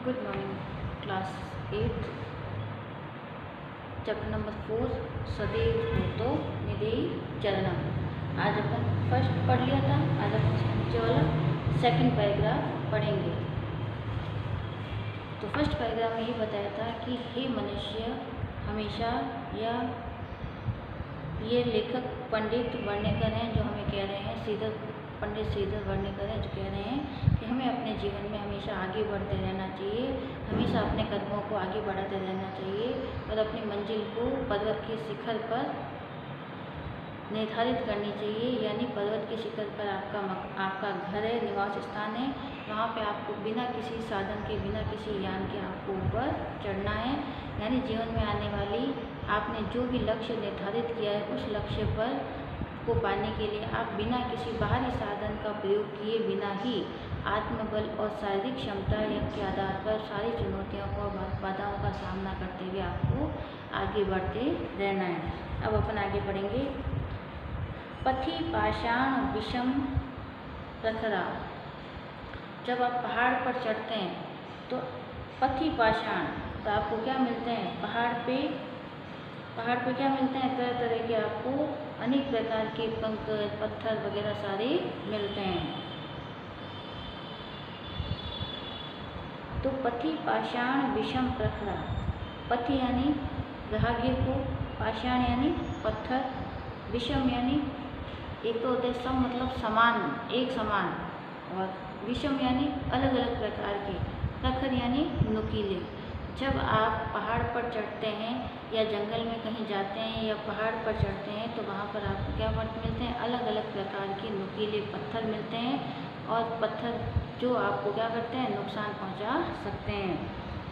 Good morning class 8 chapter number 4 सदैव भूतो निधेय चरणम। आज अपन फर्स्ट पढ़ लिया था, आज अपन नीचे वाला सेकंड पैराग्राफ पढ़ेंगे। तो फर्स्ट पैराग्राफ में ये बताया था कि हे मनुष्य, हमेशा या ये लेखक पंडित वर्णिकर हैं जो हमें कह रहे हैं, पंडित श्रीधर वर्णिकर हैं जो कह रहे हैं कि हमें अपने जीवन में हमेशा आगे बढ़ते रहना चाहिए, हमेशा अपने कदमों को आगे बढ़ाते रहना चाहिए और अपनी मंजिल को पर्वत के शिखर पर निर्धारित करनी चाहिए। यानी पर्वत के शिखर पर आपका घर है, निवास स्थान है, वहाँ पे आपको बिना किसी साधन के, बिना किसी यान के आपको ऊपर चढ़ना है। यानी जीवन में आने वाली आपने जो भी लक्ष्य निर्धारित किया है, उस लक्ष्य पर को पाने के लिए आप बिना किसी बाहरी साधन का प्रयोग किए बिना ही आत्मबल और शारीरिक क्षमता के आधार पर सारी चुनौतियों को, बाधाओं का सामना करते हुए आपको आगे बढ़ते रहना है। अब अपन आगे बढ़ेंगे। पथि पाषाण विषम प्रखरा। जब आप पहाड़ पर चढ़ते हैं तो पथि पाषाण, तो आपको क्या मिलते हैं? पहाड़ पे क्या मिलते हैं? तरह तरह के आपको अनेक प्रकार के कंकड़, पत्थर वगैरह सारे मिलते हैं। तो पथि पाषाण विषम प्रखरा। पथि यानी राहगीर को, पाषाण यानी पत्थर, विषम यानी एक तो होते हैं सम मतलब समान, एक समान, और विषम यानी अलग अलग प्रकार के, प्रखर यानी नुकीले। जब आप पहाड़ पर चढ़ते हैं या जंगल में कहीं जाते हैं या पहाड़ पर चढ़ते हैं तो वहाँ पर आपको क्या मिलते हैं? अलग अलग प्रकार के नुकीले पत्थर मिलते हैं और पत्थर जो आपको क्या करते हैं? नुकसान पहुँचा सकते हैं।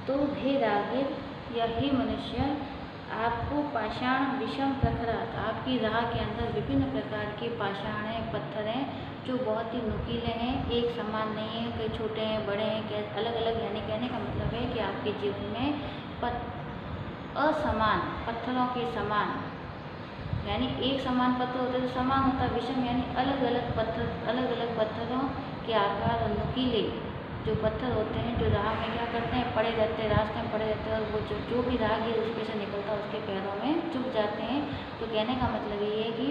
तो हे राहगीर या हे मनुष्य, आपको पाषाण विषम प्रखरा, आपकी राह के अंदर विभिन्न प्रकार के पाषाण हैं, पत्थर हैं जो बहुत ही नुकीले हैं, एक समान नहीं है, कई छोटे हैं, बड़े हैं, अलग अलग। यानी कहने का मतलब है कि आपके जीवन में असमान पत्थरों के समान, यानी एक समान पत्थर होते तो समान होता, विषम यानी अलग अलग पत्थर, अलग अलग पत्थरों के आकार और नुकीले जो पत्थर होते हैं जो राह में क्या करते हैं? पड़े रहते हैं, रास्ते में पड़े रहते हैं और वो जो भी राहगीर उसमें से निकलता है उसके पैरों में चुभ जाते हैं। तो कहने का मतलब ये है कि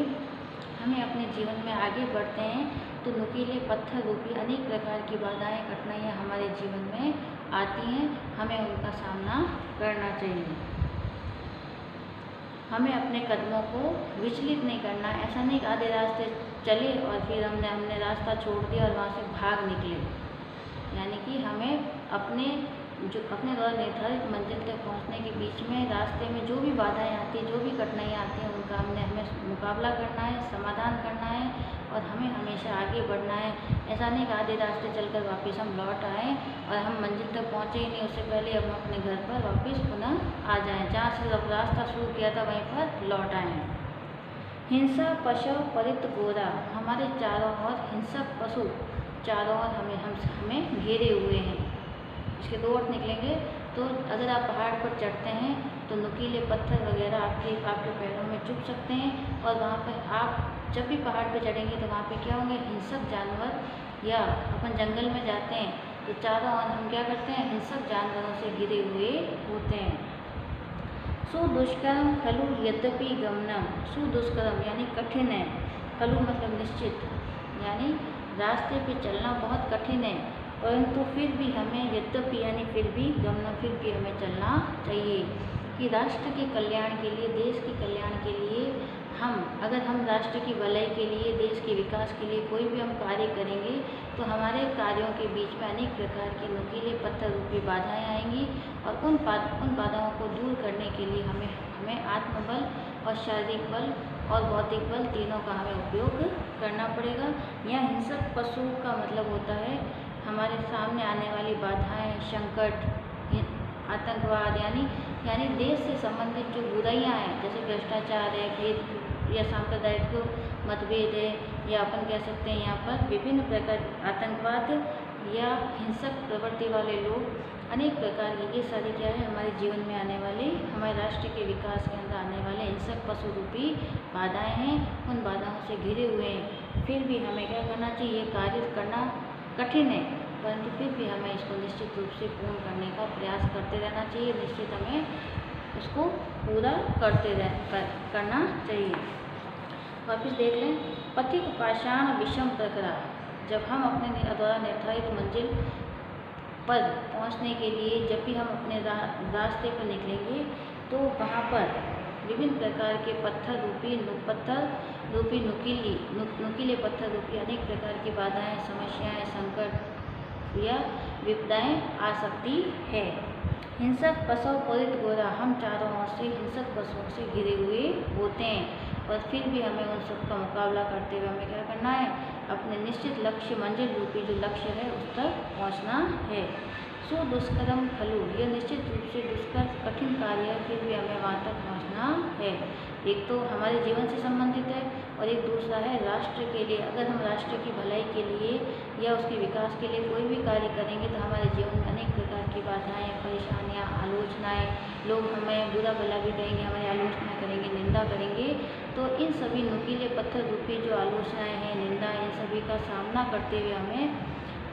हमें अपने जीवन में आगे बढ़ते हैं तो नुकीले पत्थर रूपी अनेक प्रकार की बाधाएं, कठिनाइयाँ हमारे जीवन में आती हैं, हमें उनका सामना करना चाहिए। हमें अपने कदमों को विचलित नहीं करना। ऐसा नहीं कि आधे रास्ते चले और फिर हमने रास्ता छोड़ दिया और वहाँ से भाग निकले। यानी कि हमें अपने द्वारा निर्धारित मंजिल तक पहुंचने के बीच में रास्ते में जो भी बाधाएं आती हैं, जो भी कठिनाइयाँ आती हैं, उनका हमें मुकाबला करना है, समाधान करना है और हमें हमेशा आगे बढ़ना है। ऐसा नहीं कि आधे रास्ते चलकर वापस हम लौट आएँ और हम मंजिल तक पहुँचे ही नहीं, उससे पहले हम अपने घर पर वापस पुनः आ जाएँ, जहाँ से रास्ता शुरू किया था वहीं पर लौट आएँ। हिंसा पशु परित गोरा। हमारे चारों ओर हिंसक पशु चारों ओर हमें घेरे हुए हैं। इसके दो अर्थ निकलेंगे। तो अगर आप पहाड़ पर चढ़ते हैं तो नुकीले पत्थर वगैरह आपके पैरों में चुभ सकते हैं और वहाँ पर आप जब भी पहाड़ पर चढ़ेंगे तो वहाँ पे क्या होंगे? हिंसक जानवर, या अपन जंगल में जाते हैं तो चारों ओर हम क्या करते हैं? हिंसक जानवरों से घिरे हुए होते हैं। सुदुष्करम खलु यद्यपि गमनम। सुदुष्करम यानी कठिन है, खलु मतलब निश्चित, यानी रास्ते पे चलना बहुत कठिन है, परंतु फिर भी हमें, यद्यपि यानी फिर भी, गमन फिर भी हमें चलना चाहिए कि राष्ट्र के कल्याण के लिए, देश के कल्याण के लिए अगर हम राष्ट्र की भलाई के लिए, देश के विकास के लिए कोई भी हम कार्य करेंगे तो हमारे कार्यों के बीच में अनेक प्रकार के नुकीले पत्थर रूपी बाधाएं आएंगी और उन बाधाओं को दूर करने के लिए हमें आत्मबल और शारीरिक बल और भौतिक बल तीनों का हमें उपयोग करना पड़ेगा। यह हिंसक पशु का मतलब होता है हमारे सामने आने वाली बाधाएं, संकट, आतंकवाद, यानी देश से संबंधित जो बुराइयां हैं, जैसे भ्रष्टाचार है, भेद या सांप्रदायिक मतभेद है, या अपन कह सकते हैं यहाँ पर विभिन्न प्रकार आतंकवाद या हिंसक प्रवृत्ति वाले लोग, अनेक प्रकार की, ये सारी क्या है? हमारे जीवन में आने वाले, हमारे राष्ट्र के विकास के अंदर आने वाले हिंसक पशु रूपी बाधाएँ हैं। उन बाधाओं से घिरे हुए हैं, फिर भी हमें क्या करना चाहिए? कार्य करना कठिन है, परंतु फिर भी हमें इसको निश्चित रूप से पूर्ण करने का प्रयास करते रहना चाहिए। निश्चित हमें उसको पूरा करना चाहिए। वापिस देख लें, पथिक पाषाण विषम प्रखरा। जब हम अपने द्वारा निर्धारित मंजिल पर पहुंचने के लिए जब भी हम अपने रास्ते पर निकलेंगे तो वहाँ पर विभिन्न प्रकार के पत्थर रूपी नुकीले पत्थर रूपी अनेक प्रकार की बाधाएं, समस्याएं, संकट या विपदाएं आ सकती है। हिंसक पशु परित गोरा, हम चारों ओर से हिंसक पशुओं से घिरे हुए होते हैं और फिर भी हमें उन सब का मुकाबला करते हुए हमें क्या करना है, अपने निश्चित लक्ष्य मंजिल रूपी जो लक्ष्य है उस तक पहुंचना है। सुदुष्करम खलु, यह निश्चित रूप से दुष्कर कठिन कार्य है, फिर भी हमें वहाँ तक पहुँचना है। एक तो हमारे जीवन से संबंधित है और एक दूसरा है राष्ट्र के लिए। अगर हम राष्ट्र की भलाई के लिए या उसके विकास के लिए कोई भी कार्य करेंगे तो हमारे जीवन में अनेक प्रकार की बाधाएं, परेशानियां, आलोचनाएं, लोग हमें बुरा भला भी कहेंगे, हमारी आलोचना करेंगे, निंदा करेंगे। तो इन सभी नुकीले पत्थर रूपी जो आलोचनाएं हैं, निंदा, इन सभी का सामना करते हुए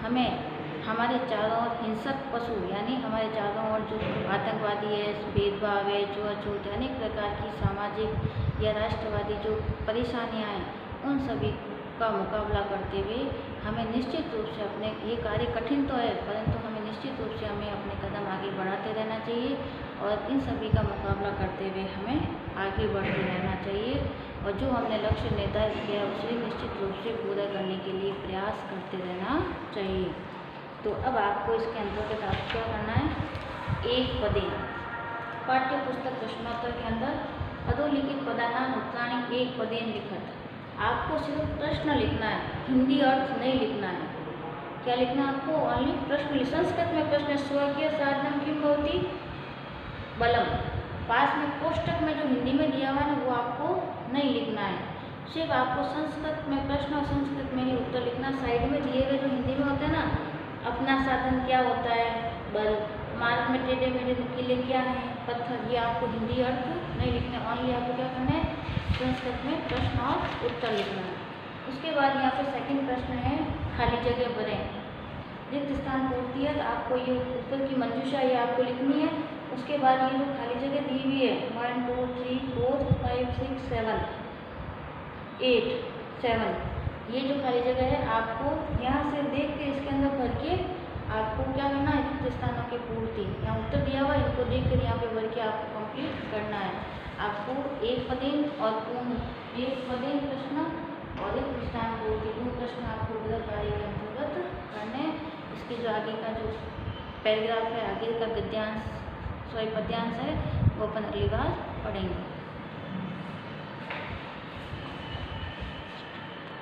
हमें हमारे चारों ओर हिंसक पशु यानी हमारे चारों ओर जो आतंकवादी है, भेदभाव है, छूआछूत, अनेक प्रकार की सामाजिक या राष्ट्रवादी जो परेशानियां हैं, उन सभी का मुकाबला करते हुए हमें निश्चित रूप से अपने, ये कार्य कठिन तो है परंतु हमें निश्चित रूप से हमें अपने कदम आगे बढ़ाते रहना चाहिए और इन सभी का मुकाबला करते हुए हमें आगे बढ़ते रहना चाहिए और जो हमने लक्ष्य निर्धारित किया है उसे निश्चित रूप से पूरा करने के लिए प्रयास करते रहना चाहिए। तो अब आपको इसके अंतर्गत आप क्या करना है, एक पदे पाठ्य पुस्तक प्रश्नोत्तर के अंदर अधोलिखित पदानाम उत्तराणी एक पदेन लिखत। आपको सिर्फ प्रश्न लिखना है, हिंदी अर्थ नहीं लिखना है। क्या लिखना है आपको, ओनली प्रश्न। संस्कृत में प्रश्न स्वकीय साधनम किम भवति बलम, पास में कोष्टक में जो हिंदी में दिया हुआ है वो आपको नहीं लिखना है। सिर्फ आपको संस्कृत में प्रश्न और संस्कृत में ही उत्तर लिखना। साइड में दिए हुए जो हिंदी में होते हैं ना, अपना साधन क्या होता है, बल, मार्ग में टेढ़े मेढ़े नुकीले क्या हैं, पत्थर, ये आपको हिंदी अर्थ नहीं लिखना। ऑनली आपको क्या करना है, संस्कृत में प्रश्न और उत्तर लिखना है। उसके बाद यहाँ पे सेकंड प्रश्न है, खाली जगह भरें, रिक्त स्थान पूर्ति है। तो आपको ये ऊपर की मंजूषा ये आपको लिखनी है। उसके बाद ये जो खाली जगह दी हुई है 1 2 3 4 5 6 7 8 7, ये जो खाली जगह है आपको यहाँ से देख के इसके अंदर भर के आपको क्या करना है, रिक्त स्थानों की पूर्ति। यहाँ उत्तर दिया हुआ इनको देख कर यहाँ पे भर के आपको कंप्लीट करना है। आपको एक पदेन और पूर्ण, एक पदेन प्रश्न और एक स्थान पूर्ति, दो प्रश्न आपको गृह कार्य के अंतर्गत करने। इसके जो आगे का जो पैराग्राफ है, आगे का गद्यांश पद्यांश है वो अपन अगली बार पढ़ेंगे।